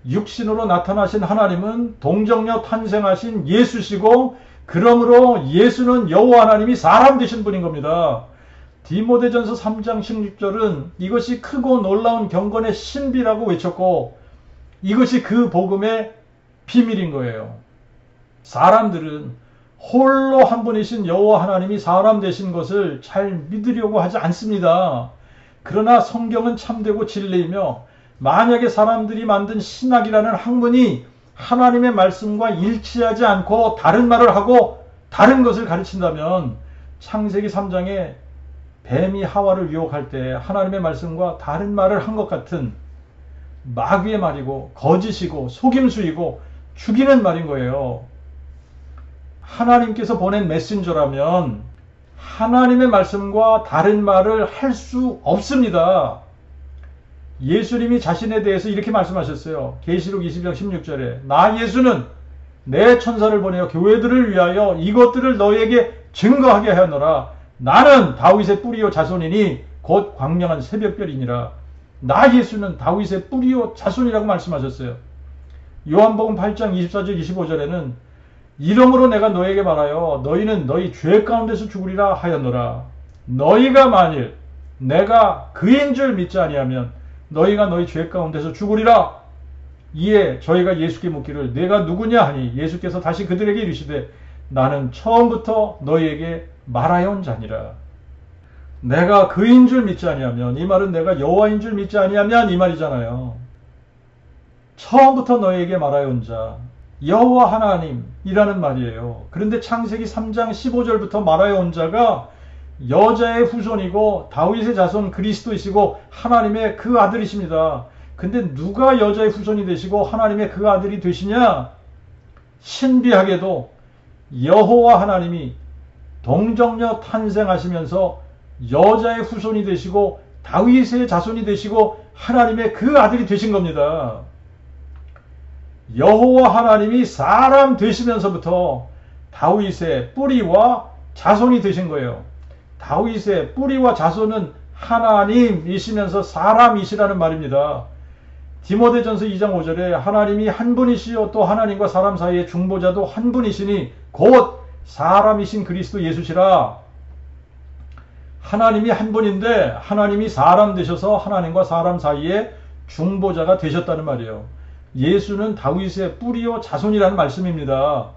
육신으로 나타나신 하나님은 동정녀 탄생하신 예수시고 그러므로 예수는 여호와 하나님이 사람 되신 분인 겁니다. 디모데전서 3장 16절은 이것이 크고 놀라운 경건의 신비라고 외쳤고 이것이 그 복음의 비밀인 거예요. 사람들은 홀로 한 분이신 여호와 하나님이 사람 되신 것을 잘 믿으려고 하지 않습니다. 그러나 성경은 참되고 진리이며 만약에 사람들이 만든 신학이라는 학문이 하나님의 말씀과 일치하지 않고 다른 말을 하고 다른 것을 가르친다면 창세기 3장에 뱀이 하와를 유혹할 때 하나님의 말씀과 다른 말을 한 것 같은 마귀의 말이고 거짓이고 속임수이고 죽이는 말인 거예요. 하나님께서 보낸 메신저라면 하나님의 말씀과 다른 말을 할 수 없습니다. 예수님이 자신에 대해서 이렇게 말씀하셨어요. 계시록 20장 16절에 나 예수는 내 천사를 보내어 교회들을 위하여 이것들을 너희에게 증거하게 하였노라. 나는 다윗의 뿌리요 자손이니 곧 광명한 새벽별이니라. 나 예수는 다윗의 뿌리요 자손이라고 말씀하셨어요. 요한복음 8장 24절 25절에는 이러므로 내가 너에게 말하여 너희는 너희 죄 가운데서 죽으리라 하였노라. 너희가 만일 내가 그인 줄 믿지 아니하면 너희가 너희 죄 가운데서 죽으리라. 이에 저희가 예수께 묻기를 내가 누구냐 하니 예수께서 다시 그들에게 이르시되 나는 처음부터 너희에게 말하여 온 자니라. 내가 그인 줄 믿지 아니하면 이 말은 내가 여호와인 줄 믿지 아니하면 이 말이잖아요. 처음부터 너희에게 말하여 온 자 여호와 하나님이라는 말이에요. 그런데 창세기 3장 15절부터 말하여 온 자가 여자의 후손이고 다윗의 자손 그리스도이시고 하나님의 그 아들이십니다. 근데 누가 여자의 후손이 되시고 하나님의 그 아들이 되시냐? 신비하게도 여호와 하나님이 동정녀 탄생하시면서 여자의 후손이 되시고 다윗의 자손이 되시고 하나님의 그 아들이 되신 겁니다. 여호와 하나님이 사람 되시면서부터 다윗의 뿌리와 자손이 되신 거예요. 다윗의 뿌리와 자손은 하나님이시면서 사람이시라는 말입니다. 디모데전서 2장 5절에 하나님이 한 분이시요 또 하나님과 사람 사이의 중보자도 한 분이시니 곧 사람이신 그리스도 예수시라. 하나님이 한 분인데 하나님이 사람 되셔서 하나님과 사람 사이에 중보자가 되셨다는 말이에요. 예수는 다윗의 뿌리요 자손이라는 말씀입니다.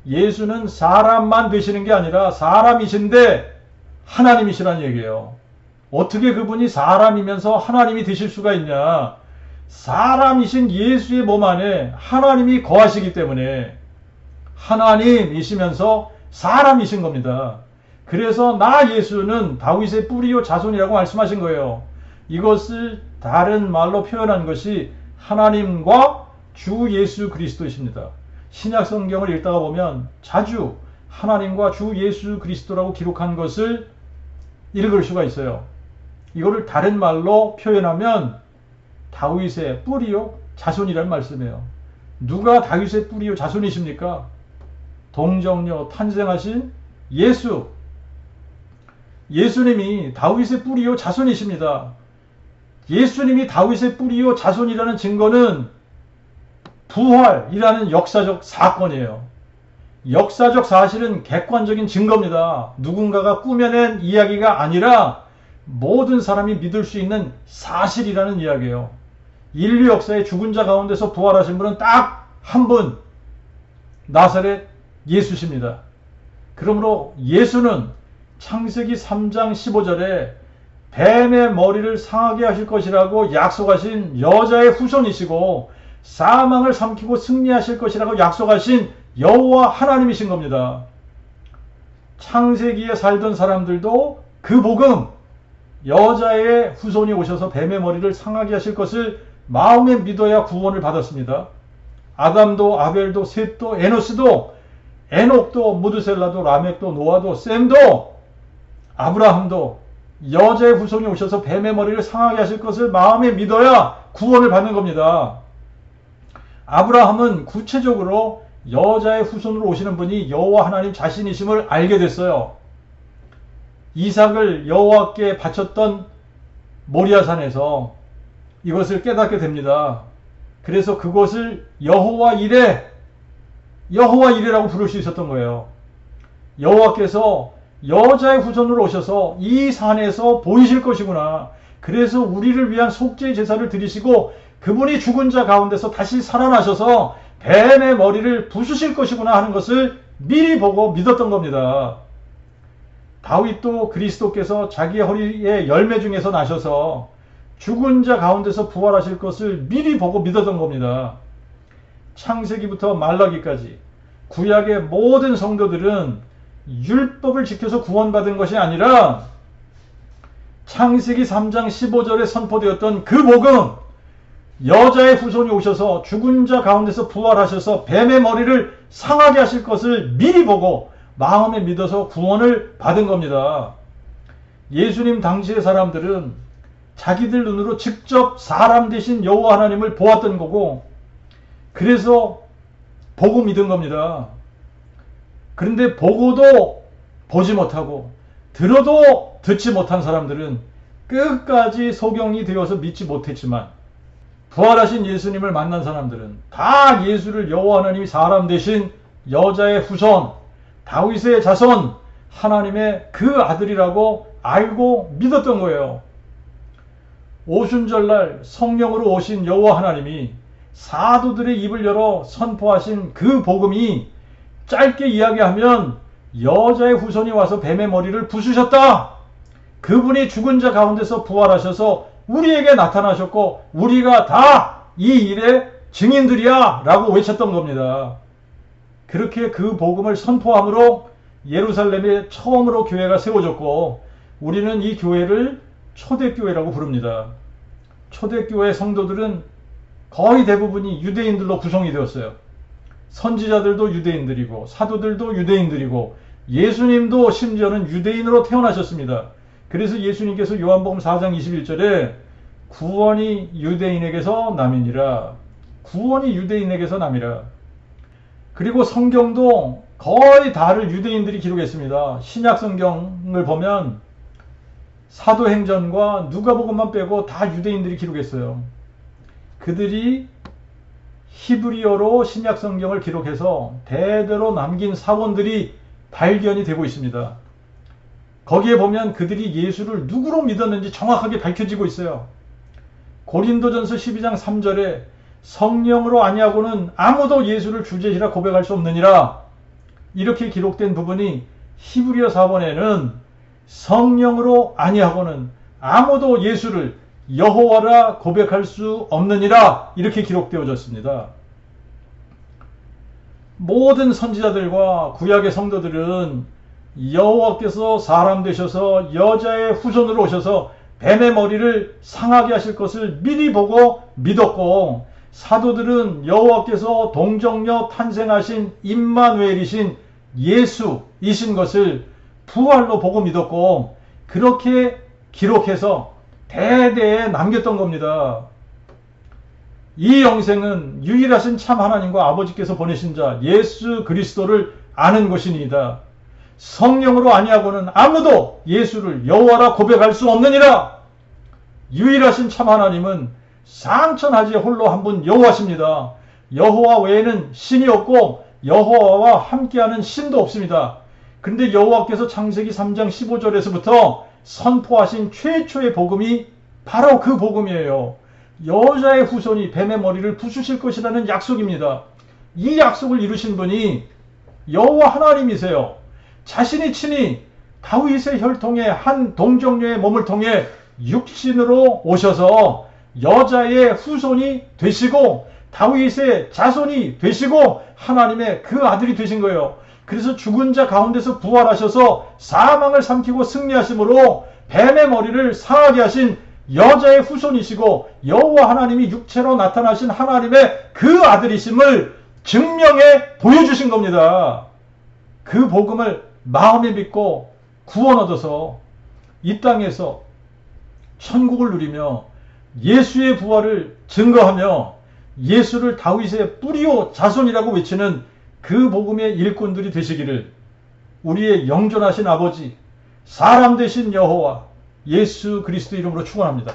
예수는 사람만 되시는 게 아니라 사람이신데 하나님이시라는 얘기예요. 어떻게 그분이 사람이면서 하나님이 되실 수가 있냐? 사람이신 예수의 몸 안에 하나님이 거하시기 때문에 하나님이시면서 사람이신 겁니다. 그래서 나 예수는 다윗의 뿌리요 자손이라고 말씀하신 거예요. 이것을 다른 말로 표현한 것이 하나님과 주 예수 그리스도이십니다. 신약 성경을 읽다가 보면 자주 하나님과 주 예수 그리스도라고 기록한 것을 읽을 수가 있어요. 이거를 다른 말로 표현하면 다윗의 뿌리요 자손이라는 말씀이에요. 누가 다윗의 뿌리요 자손이십니까? 동정녀 탄생하신 예수. 예수님이 다윗의 뿌리요 자손이십니다. 예수님이 다윗의 뿌리요 자손이라는 증거는 부활이라는 역사적 사건이에요. 역사적 사실은 객관적인 증거입니다. 누군가가 꾸며낸 이야기가 아니라 모든 사람이 믿을 수 있는 사실이라는 이야기예요. 인류 역사의 죽은 자 가운데서 부활하신 분은 딱 한 분, 나사렛 예수십니다. 그러므로 예수는 창세기 3장 15절에 뱀의 머리를 상하게 하실 것이라고 약속하신 여자의 후손이시고 사망을 삼키고 승리하실 것이라고 약속하신 여호와 하나님이신 겁니다. 창세기에 살던 사람들도 그 복음, 여자의 후손이 오셔서 뱀의 머리를 상하게 하실 것을 마음에 믿어야 구원을 받았습니다. 아담도 아벨도 셋도 에노스도 에녹도 무드셀라도 라멕도 노아도 셈도 아브라함도 여자의 후손이 오셔서 뱀의 머리를 상하게 하실 것을 마음에 믿어야 구원을 받는 겁니다. 아브라함은 구체적으로 여자의 후손으로 오시는 분이 여호와 하나님 자신이심을 알게 됐어요. 이삭을 여호와께 바쳤던 모리아산에서 이것을 깨닫게 됩니다. 그래서 그것을 여호와 이레라고 부를 수 있었던 거예요. 여호와께서 여자의 후손으로 오셔서 이 산에서 보이실 것이구나. 그래서 우리를 위한 속죄의 제사를 드리시고 그분이 죽은 자 가운데서 다시 살아나셔서 뱀의 머리를 부수실 것이구나 하는 것을 미리 보고 믿었던 겁니다. 다윗도 그리스도께서 자기 허리의 열매 중에서 나셔서 죽은 자 가운데서 부활하실 것을 미리 보고 믿었던 겁니다. 창세기부터 말라기까지 구약의 모든 성도들은 율법을 지켜서 구원받은 것이 아니라 창세기 3장 15절에 선포되었던 그 복음, 여자의 후손이 오셔서 죽은 자 가운데서 부활하셔서 뱀의 머리를 상하게 하실 것을 미리 보고 마음에 믿어서 구원을 받은 겁니다. 예수님 당시의 사람들은 자기들 눈으로 직접 사람 되신 여호와 하나님을 보았던 거고 그래서 보고 믿은 겁니다. 그런데 보고도 보지 못하고 들어도 듣지 못한 사람들은 끝까지 소경이 되어서 믿지 못했지만 부활하신 예수님을 만난 사람들은 다 예수를 여호와 하나님이 사람 되신 여자의 후손, 다윗의 자손, 하나님의 그 아들이라고 알고 믿었던 거예요. 오순절날 성령으로 오신 여호와 하나님이 사도들의 입을 열어 선포하신 그 복음이 짧게 이야기하면 여자의 후손이 와서 뱀의 머리를 부수셨다. 그분이 죽은 자 가운데서 부활하셔서 우리에게 나타나셨고 우리가 다 이 일의 증인들이야 라고 외쳤던 겁니다. 그렇게 그 복음을 선포함으로 예루살렘에 처음으로 교회가 세워졌고 우리는 이 교회를 초대교회라고 부릅니다. 초대교회 성도들은 거의 대부분이 유대인들로 구성이 되었어요. 선지자들도 유대인들이고 사도들도 유대인들이고 예수님도 심지어는 유대인으로 태어나셨습니다. 그래서 예수님께서 요한복음 4장 21절에 구원이 유대인에게서 남이니라. 구원이 유대인에게서 남이라. 그리고 성경도 거의 다를 유대인들이 기록했습니다. 신약 성경을 보면 사도행전과 누가복음만 빼고 다 유대인들이 기록했어요. 그들이 히브리어로 신약 성경을 기록해서 대대로 남긴 사본들이 발견이 되고 있습니다. 거기에 보면 그들이 예수를 누구로 믿었는지 정확하게 밝혀지고 있어요. 고린도전서 12장 3절에 성령으로 아니하고는 아무도 예수를 주제시라 고백할 수 없느니라, 이렇게 기록된 부분이 히브리어 사본에는 성령으로 아니하고는 아무도 예수를 여호와라 고백할 수 없느니라, 이렇게 기록되어졌습니다. 모든 선지자들과 구약의 성도들은 여호와께서 사람 되셔서 여자의 후손으로 오셔서 뱀의 머리를 상하게 하실 것을 미리 보고 믿었고, 사도들은 여호와께서 동정녀 탄생하신 임마누엘이신 예수이신 것을 부활로 보고 믿었고, 그렇게 기록해서 대대에 남겼던 겁니다. 이 영생은 유일하신 참 하나님과 아버지께서 보내신 자 예수 그리스도를 아는 것이니이다. 성령으로 아니하고는 아무도 예수를 여호와라 고백할 수 없느니라. 유일하신 참 하나님은 상천하지에 홀로 한 분 여호와십니다. 여호와 외에는 신이 없고 여호와와 함께하는 신도 없습니다. 그런데 여호와께서 창세기 3장 15절에서부터 선포하신 최초의 복음이 바로 그 복음이에요. 여자의 후손이 뱀의 머리를 부수실 것이라는 약속입니다. 이 약속을 이루신 분이 여호와 하나님이세요. 자신이 친히 다윗의 혈통의 한 동정녀의 몸을 통해 육신으로 오셔서 여자의 후손이 되시고 다윗의 자손이 되시고 하나님의 그 아들이 되신 거예요. 그래서 죽은 자 가운데서 부활하셔서 사망을 삼키고 승리하심으로 뱀의 머리를 상하게 하신 여자의 후손이시고 여호와 하나님이 육체로 나타나신 하나님의 그 아들이심을 증명해 보여주신 겁니다. 그 복음을 마음에 믿고 구원 얻어서 이 땅에서 천국을 누리며 예수의 부활을 증거하며 예수를 다윗의 뿌리요 자손이라고 외치는 그 복음의 일꾼들이 되시기를 우리의 영존하신 아버지, 사람 되신 여호와 예수 그리스도 이름으로 축원합니다.